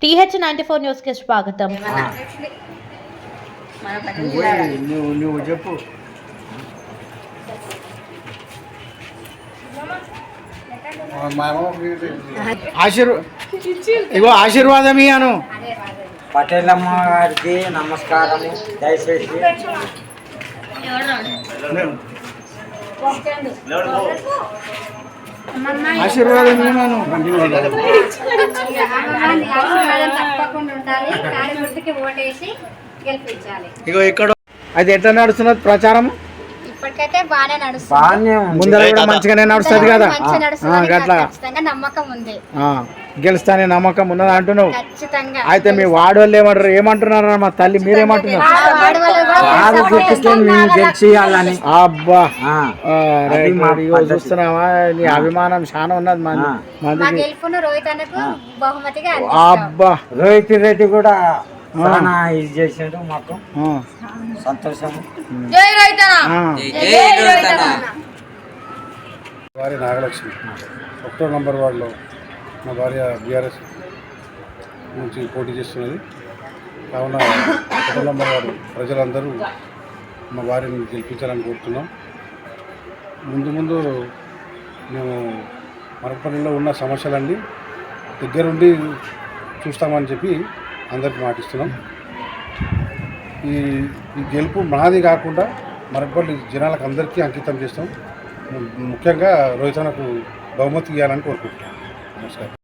TH94 news కి స్వాగతం. నువ్వు చెప్పు. ఇగో ఆశీర్వాదం ఇయ్యాను. పటేలమ్మ గారికి నమస్కారము. దయచేసి ఆశీర్వాదం ఇయ్యాను. ఇగో ఇక్కడ అది ఎట్లా నడుస్తున్నది ప్రచారం? ఇప్పటికైతే బాగానే నడుస్తుంది. ముందర కూడా మంచిగానే నడుస్తుంది కదా? గట్లా నమ్మకం ఉంది. గెలుస్తానే నమ్మకం ఉన్నది అంటున్నావు. ఖచ్చితంగా. అయితే మీ వార్డు వాళ్ళు ఏమంటున్నారు? మా తల్లి మీరేమంటున్నారు? అబ్బా చూస్తున్నావా, నీ అభిమానం చాలా ఉన్నది. అబ్బా రోహిత్ రెడ్డి కూడా ఇది చేసాడు, మాకు సంతోషం. వారి నాగలక్ష్మి 1వ నంబర్ వార్డులో మా భార్య బీఆర్ఎస్ నుంచి పోటీ చేస్తున్నది. కావున 1వ నంబర్ వార్డు ప్రజలందరూ మా భార్యని గెలిపించాలని కోరుతున్నాం. ముందు మేము మరపల్లిలో ఉన్న సమస్యలన్నీ దగ్గరుండి చూస్తామని చెప్పి అందరికి మాటిస్తున్నాం. ఈ గెలుపు మాది కాకుండా మరపల్లి జనాలకు అందరికీ అంకితం చేస్తాం. ముఖ్యంగా రోహితనకు బహుమతి ఇవ్వాలని కోరుకుంటున్నాం. నమస్కారం.